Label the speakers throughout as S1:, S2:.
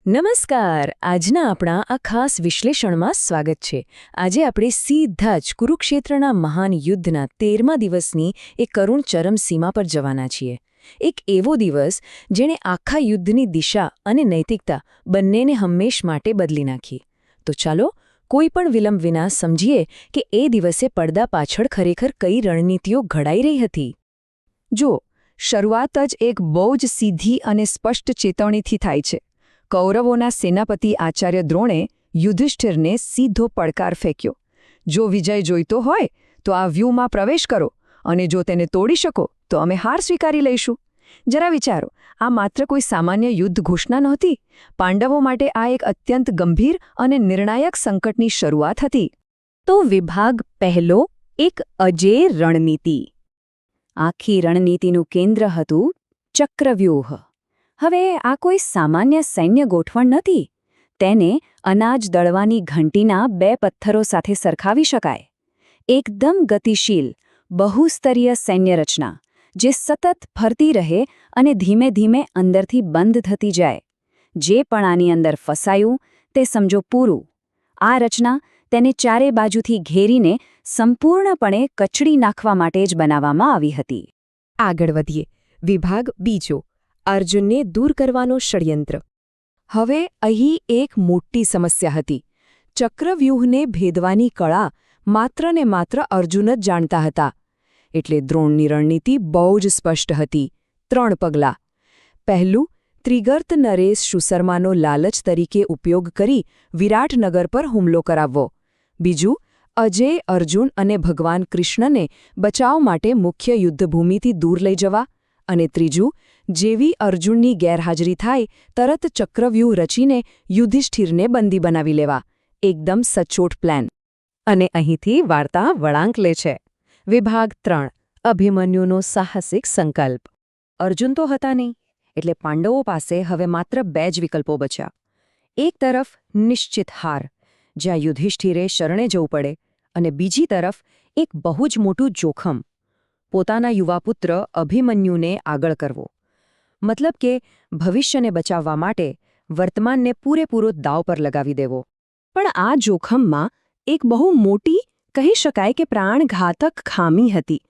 S1: નમસ્કાર. આજના આપણા આ ખાસ વિશ્લેષણમાં સ્વાગત છે. આજે આપણે સીધા જ કુરુક્ષેત્રના મહાન યુદ્ધના 13મા દિવસની એક કરુણ ચરમસીમા પર જવાના છીએ. એક એવો દિવસ જેણે આખા યુદ્ધની દિશા અને નૈતિકતા બંનેને હંમેશ માટે બદલી નાખી. તો ચાલો કોઈ પણ વિલંબ વિના સમજીએ કે એ દિવસે પડદા પાછળ ખરેખર કઈ રણનીતિઓ ઘડાઈ રહી હતી.
S2: જો શરૂઆત જ એક બહુ જ સીધી અને સ્પષ્ટ ચેતવણીથી થાય છે. કૌરવોના સેનાપતિ આચાર્ય દ્રોણે યુધિષ્ઠિરને સીધો પડકાર ફેંક્યો. જો વિજય જોઈતો હોય તો આ વ્યૂહમાં પ્રવેશ કરો, અને જો તેને તોડી શકો તો અમે હાર સ્વીકારી લઈશું. જરા વિચારો, આ માત્ર કોઈ સામાન્ય યુદ્ધ ઘોષણા નહોતી. પાંડવો માટે આ એક અત્યંત ગંભીર અને નિર્ણાયક સંકટની શરૂઆત હતી.
S1: તો વિભાગ પહેલો, એક અજેય રણનીતિ. આખી રણનીતિનું કેન્દ્ર હતું ચક્રવ્યૂહ. હવે આ કોઈ સામાન્ય સૈન્ય ગોઠવણ નથી. તેને અનાજ દળવાની ઘંટીના 2 પથ્થરો સાથે સરખાવી શકાય. એકદમ ગતિશીલ, બહુસ્તરીય સૈન્ય રચના, જે સતત ફરતી રહે અને ધીમે ધીમે અંદરથી બંધ થતી જાય. જે પણ આની અંદર ફસાયું તે સમજો પૂરું. આ રચના તેને ચારે બાજુથી ઘેરીને સંપૂર્ણપણે કચડી નાખવા માટે જ બનાવવામાં આવી હતી.
S3: આગળ વધીએ. વિભાગ બીજો, અર્જુનને દૂર કરવાનો ષડયંત્ર. હવે અહીં એક મોટી સમસ્યા હતી. ચક્રવ્યૂહને ભેદવાની કળા માત્ર ને માત્ર અર્જુન જ જાણતા હતા. એટલે દ્રોણની રણનીતિ બહુ જ સ્પષ્ટ હતી. 3 પગલાં. પહેલું, ત્રિગર્ત નરેશ સુશર્માનો લાલચ તરીકે ઉપયોગ કરી વિરાટનગર પર હુમલો કરાવવો. બીજું, અજેય, અર્જુન અને ભગવાન કૃષ્ણને બચાવ માટે મુખ્ય યુદ્ધભૂમિથી દૂર લઈ જવા. અને ત્રીજું, જેવી અર્જુનની ગેરહાજરી થાય તરત ચક્રવ્યૂહ રચીને યુધિષ્ઠિરને બંદી બનાવી લેવા. એકદમ સચોટ પ્લાન.
S1: અને અહીંથી વાર્તા વળાંક લે છે. વિભાગ 3, અભિમન્યુનો સાહસિક સંકલ્પ. અર્જુન તો હતા નહીં, એટલે પાંડવો પાસે હવે માત્ર 2 જ વિકલ્પો બચ્યા. એક તરફ નિશ્ચિત હાર, જ્યાં યુધિષ્ઠિરે શરણે જવું પડે, અને બીજી તરફ એક બહુ જ મોટું જોખમ, પોતાના યુવા પુત્ર અભિમન્યુને આગળ કરવો. મતલબ કે ભવિષ્યને બચાવવા માટે વર્તમાનને પૂરેપૂરો દાવ પર લગાવી દેવો.
S2: પણ આ જોખમમાં એક બહુ મોટી, કહી શકાય કે પ્રાણઘાતક ખામી હતી.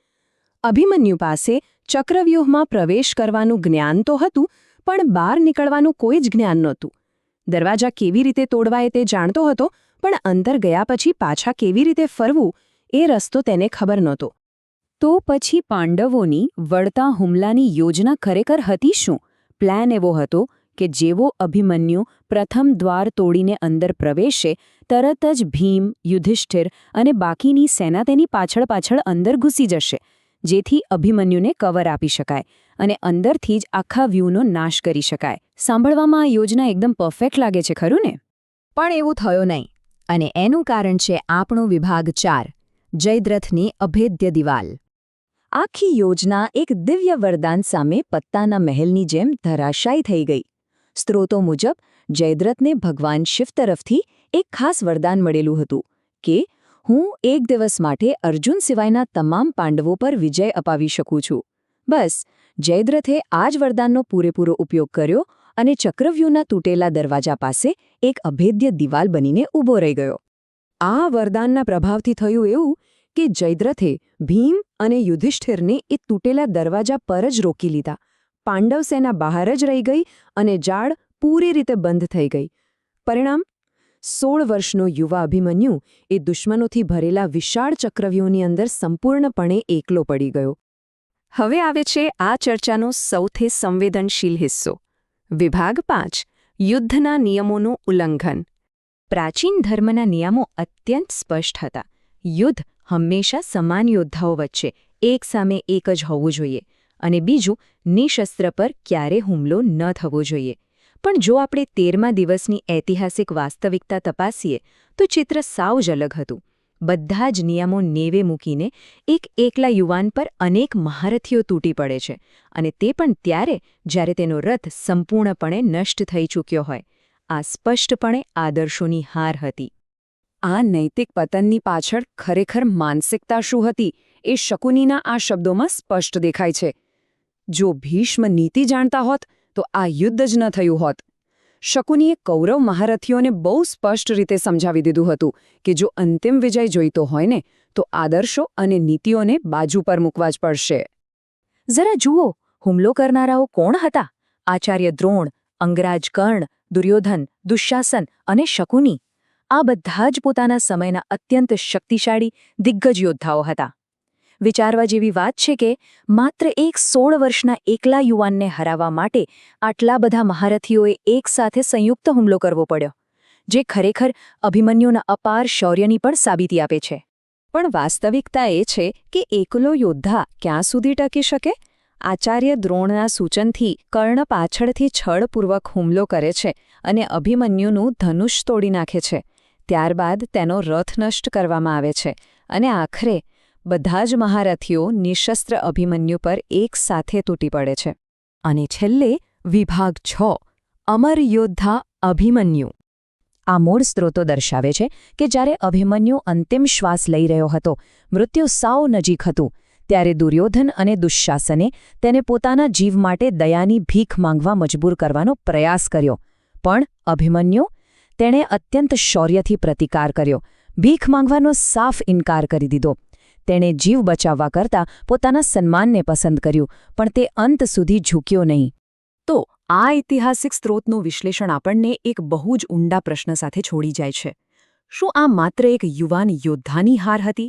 S2: અભિમન્યુ પાસે ચક્રવ્યૂહમાં પ્રવેશ કરવાનું જ્ઞાન તો હતું, પણ બહાર નીકળવાનું કોઈ જ જ્ઞાન નહોતું. દરવાજા કેવી રીતે તોડવાય તે જાણતો હતો, પણ અંદર ગયા પછી પાછા કેવી રીતે ફરવું એ રસ્તો તેને ખબર નહોતો.
S1: તો પછી પાંડવોની વળતા હુમલાની યોજના ખરેખર હતી શું? પ્લાન એવો હતો કે જેવો અભિમન્યુ પ્રથમ દ્વાર તોડીને અંદર પ્રવેશે, તરત જ ભીમ, યુધિષ્ઠિર અને બાકીની સેના તેની પાછળ પાછળ અંદર ઘૂસી જશે, જેથી અભિમન્યુને કવર આપી શકાય અને અંદરથી જ આખા વ્યૂહનો નાશ કરી શકાય. સાંભળવામાં આ યોજના એકદમ પરફેક્ટ લાગે છે, ખરું ને?
S3: પણ એવું થયો નહીં. અને એનું કારણ છે આપણો વિભાગ 4, જયદ્રથની અભેદ્ય દિવાલ.
S2: આખી યોજના એક દિવ્ય વરદાન સામે પત્તાના મહેલની જેમ ધરાશાયી થઈ ગઈ. સ્ત્રોતો મુજબ જયદ્રથને ભગવાન શિવ તરફથી એક ખાસ વરદાન મળેલું હતું કે હું એક દિવસ માટે અર્જુન સિવાયના તમામ પાંડવો પર વિજય અપાવી શકું છું. બસ, જયદ્રથે આ જ વરદાનનો પૂરેપૂરો ઉપયોગ કર્યો અને ચક્રવ્યૂહના તૂટેલા દરવાજા પાસે એક અભેદ્ય દિવાલ બનીને ઊભો રહી ગયો.
S3: આ વરદાનના પ્રભાવથી થયું એવું કે જયદ્રથે ભીમ અને યુધિષ્ઠિરને એ તૂટેલા દરવાજા પર જ રોકી લીધા. પાંડવ સેના બહાર જ રહી ગઈ અને જાળ પૂરી રીતે બંધ થઈ ગઈ. પરિણામ, 16 વર્ષનો યુવા અભિમન્યુ એ દુશ્મનોથી ભરેલા વિશાળ ચક્રવ્યૂહની અંદર સંપૂર્ણપણે એકલો પડી ગયો.
S1: હવે આવે છે આ ચર્ચાનો સૌથી સંવેદનશીલ હિસ્સો. વિભાગ 5, યુદ્ધના નિયમોનું ઉલ્લંઘન. પ્રાચીન ધર્મના નિયમો અત્યંત સ્પષ્ટ હતા. યુદ્ધ હંમેશા સમાન યોદ્ધાઓ વચ્ચે એક સામે એક જ હોવું જોઈએ, અને બીજું, નિશસ્ત્ર પર ક્યારે હુમલો ન થવો જોઈએ. પણ જો આપણે 13મા દિવસની ઐતિહાસિક વાસ્તવિકતા તપાસીએ તો ચિત્ર સાવ જ અલગ હતું. બધા જ નિયમો નેવે મૂકીને એક એકલા યુવાન પર અનેક મહારથીઓ તૂટી પડે છે, અને તે પણ ત્યારે જ્યારે તેનો રથ સંપૂર્ણપણે નષ્ટ થઈ ચૂક્યો હોય. આ સ્પષ્ટપણે આદર્શોની હાર હતી.
S2: આ નૈતિક પતનની પાછળ ખરેખર માનસિકતા શું હતી એ શકુનીના આ શબ્દોમાં સ્પષ્ટ દેખાય છે. જો ભીષ્મ નીતિ જાણતા હોત તો આ યુદ્ધ જ ન થયું હોત.
S3: શકુનીએ કૌરવ મહારથીઓને બહુ સ્પષ્ટ રીતે સમજાવી દીધું હતું કે જો અંતિમ વિજય જોઈતો હોય ને તો આદર્શો અને નીતિઓને બાજુ પર મૂકવા જ પડશે.
S2: જરા જુઓ, હુમલો કરનારાઓ કોણ હતા? આચાર્ય દ્રોણ, અંગરાજ કર્ણ, દુર્યોધન, દુશ્શાસન અને શકુની. આ બધા જ પોતાના સમયના અત્યંત શક્તિશાળી દિગ્ગજ યોદ્ધાઓ હતા. વિચારવા જેવી વાત છે કે માત્ર એક 16 વર્ષના એકલા યુવાનને હરાવવા માટે આટલા બધા મહારથીઓએ એકસાથે સંયુક્ત હુમલો કરવો પડ્યો, જે ખરેખર અભિમન્યુના અપાર શૌર્યની પણ સાબિતી આપે છે.
S1: પણ વાસ્તવિકતા એ છે કે એકલો યોદ્ધા ક્યાં સુધી ટકી શકે? આચાર્ય દ્રોણના સૂચનથી કર્ણ પાછળથી છળપૂર્વક હુમલો કરે છે અને અભિમન્યુનું ધનુષ તોડી નાખે છે. ત્યારબાદ તેનો રથ નષ્ટ કરવામાં આવે છે અને આખરે બધા જ મહારથીઓ નિશસ્ત્ર અભિમન્યુ પર એક સાથે તૂટી પડે છે.
S3: અને છેલ્લે વિભાગ 6 અમર યોદ્ધા અભિમન્યુ.
S2: આ મૂળ સ્ત્રોતો દર્શાવે છે કે જ્યારે અભિમન્યુ અંતિમ શ્વાસ લઈ રહ્યો હતો, મૃત્યુ સાવ નજીક હતું, ત્યારે દુર્યોધન અને દુશ્શાસને તેને પોતાના જીવ માટે દયાની ભીખ માંગવા મજબૂર કરવાનો પ્રયાસ કર્યો. પણ અભિમન્યુ, તેણે અત્યંત શૌર્યથી પ્રતિકાર કર્યો, ભીખ માંગવાનો સાફ ઇનકાર કરી દીધો. તેણે જીવ બચાવવા કરતાં પોતાના સન્માનને પસંદ કર્યું, પણ તે અંત સુધી ઝૂક્યો નહીં.
S3: તો આ ઐતિહાસિક સ્ત્રોતનું વિશ્લેષણ આપણને એક બહુ જ ઊંડા પ્રશ્ન સાથે છોડી જાય છે. શું આ માત્ર એક યુવાન યોદ્ધાની હાર હતી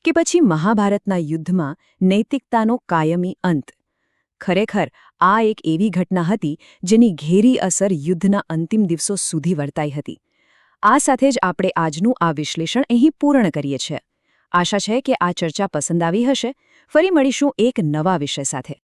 S3: કે પછી મહાભારતના યુદ્ધમાં નૈતિકતાનો કાયમી અંત? ખરેખર આ એક એવી ઘટના હતી જેની ઘેરી અસર યુદ્ધના અંતિમ દિવસો સુધી વર્તાઈ હતી. આ સાથે જ આપણે આજનું આ વિશ્લેષણ અહીં પૂર્ણ કરીએ છીએ. આશા છે કે આ ચર્ચા પસંદ આવી હશે. ફરી મળીશું એક નવા વિષય સાથે.